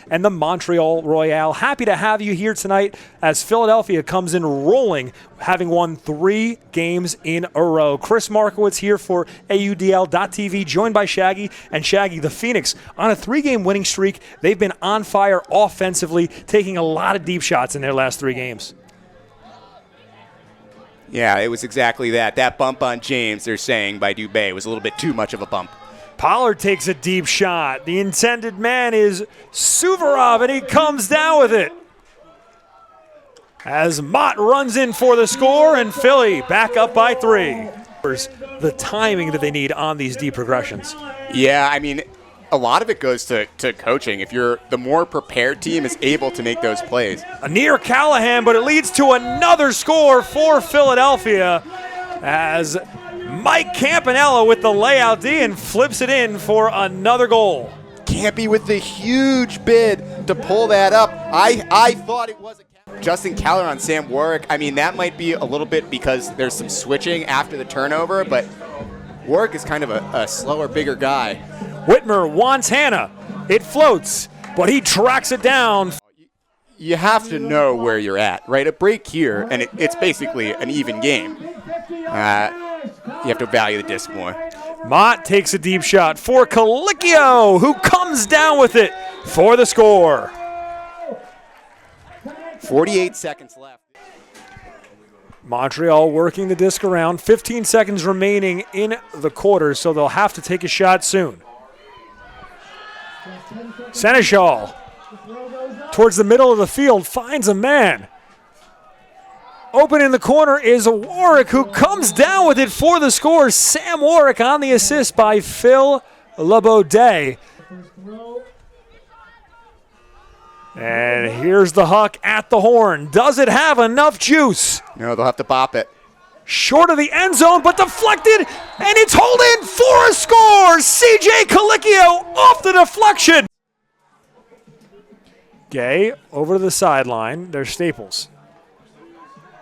and the Montreal Royal. Happy to have you here tonight as Philadelphia comes in rolling, having won 3 games in a row. Chris Markowitz here for AUDL.TV, joined by Shaggy. And Shaggy, the Phoenix, on a 3-game winning streak. They've been on fire offensively, taking a lot of deep shots in their last 3 games. Yeah, it was exactly that. That bump on James, they're saying, by Dubé was a little bit too much of a bump. Pollard takes a deep shot. The intended man is Suvorov, and he comes down with it. As Mott runs in for the score, and Philly back up by 3. The timing that they need on these deep progressions. Yeah, I mean, a lot of it goes to coaching. If you're the more prepared team is able to make those plays. A near Callahan, but it leads to another score for Philadelphia as Mike Campanella with the layout D and flips it in for another goal. Campy with the huge bid to pull that up. I thought it was a Justin Keller on Sam Warwick. I mean, that might be a little bit because there's some switching after the turnover, but Warwick is kind of a slower, bigger guy. Whitmer wants Hannah. It floats, but he tracks it down. You have to know where you're at, right? A break here, and it's basically an even game. You have to value the disc more. Mott takes a deep shot for Colicchio, who comes down with it for the score. 48 seconds left. Montreal working the disc around. 15 seconds remaining in the quarter, so they'll have to take a shot soon. Seneschal, towards the middle of the field, finds a man. Open in the corner is Warwick, who comes down with it for the score. Sam Warwick on the assist by Phil LeBaudet. And here's the Huck at the horn. Does it have enough juice? No, they'll have to bop it. Short of the end zone, but deflected, and it's hauled in for a score. C.J. Colicchio off the deflection. Gay over to the sideline. There's Staples.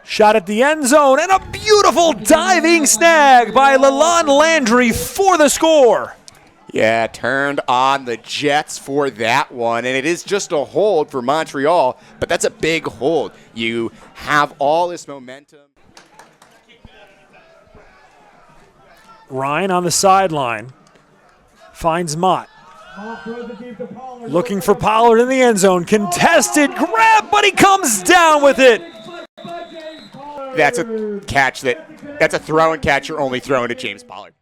Shot at the end zone, and a beautiful diving snag by Lalonde Landry for the score. Yeah, turned on the Jets for that one, and it is just a hold for Montreal, but that's a big hold. You have all this momentum. Ryan on the sideline finds Mott. Looking for Pollard in the end zone. Contested grab, but he comes down with it. That's a catch that's a throw and catch you're only throwing to James Pollard.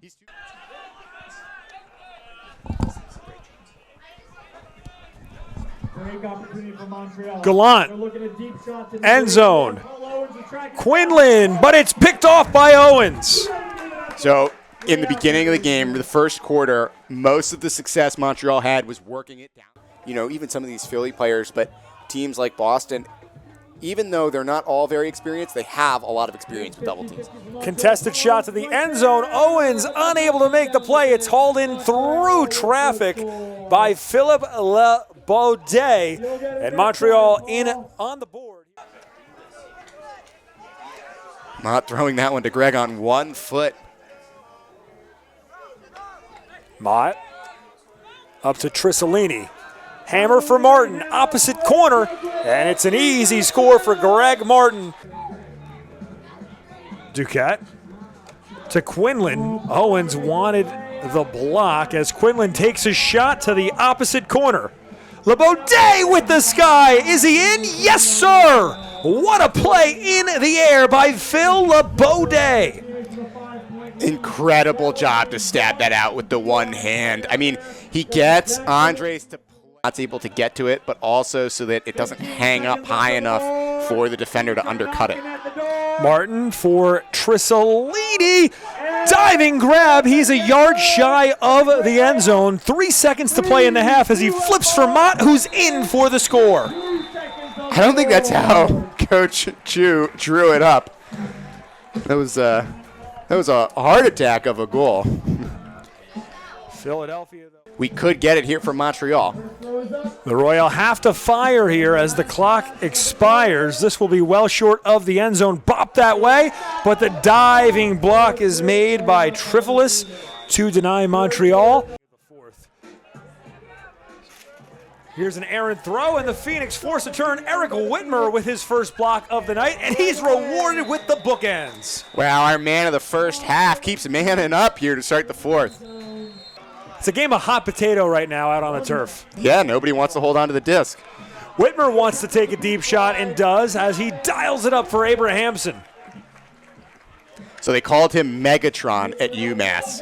Gallant, end zone. Quinlan, but it's picked off by Owens. So in the beginning of the game, the first quarter, most of the success Montreal had was working it down. You know, even some of these Philly players, but teams like Boston, even though they're not all very experienced, they have a lot of experience with double teams. Contested shot to the end zone. Owens unable to make the play. It's hauled in through traffic by Philip LeBaudet, and Montreal in on the board. Not throwing that one to Greg on 1 foot. Mott up to Trissolini. Hammer for Martin, opposite corner, and it's an easy score for Greg Martin. Duquette to Quinlan. Owens wanted the block as Quinlan takes a shot to the opposite corner. LeBaudet with the sky. Is he in? Yes, sir. What a play in the air by Phil LeBaudet. Incredible job to stab that out with the one hand. I mean, he gets Andres to not able to get to it, but also so that it doesn't hang up high enough for the defender to undercut it. Martin for Trissolini. Diving grab. He's a yard shy of the end zone. 3 seconds to play in the half as he flips for Mott, who's in for the score. I don't think that's how Coach Chu drew it up. That was a heart attack of a goal. Philadelphia, though. We could get it here from Montreal. The Royal have to fire here as the clock expires. This will be well short of the end zone. Bop that way, but the diving block is made by Trifolis to deny Montreal. Here's an errant throw, and the Phoenix force a turn. Eric Whitmer with his first block of the night, and he's rewarded with the bookends. Wow, our man of the first half keeps manning up here to start the fourth. It's a game of hot potato right now out on the turf. Yeah, nobody wants to hold on to the disc. Whitmer wants to take a deep shot and does as he dials it up for Abrahamson. So they called him Megatron at UMass.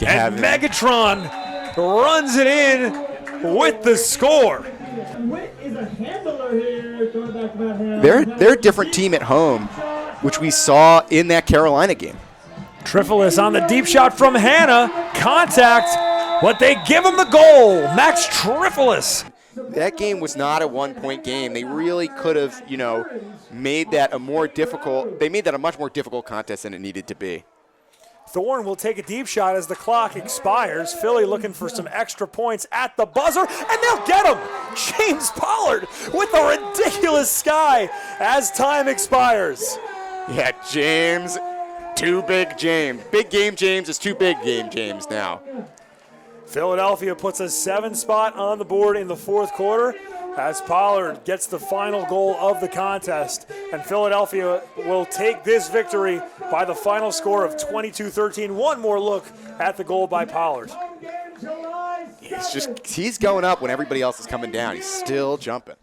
And Megatron runs it in with the score. They're a different team at home, which we saw in that Carolina game. Trifolis on the deep shot from Hanna. Contact, but they give him the goal. Max Trifolis. That game was not a one-point game. They really could have, made that a more difficult. They made that a much more difficult contest than it needed to be. Thorne will take a deep shot as the clock expires. Philly looking for some extra points at the buzzer, and they'll get him. James Pollard with a ridiculous sky as time expires. Yeah, James, too big James. Big game James is too big game James now. Philadelphia puts a 7 spot on the board in the fourth quarter as Pollard gets the final goal of the contest. And Philadelphia will take this victory by the final score of 22-13. One more look at the goal by Pollard. He's going up when everybody else is coming down. He's still jumping.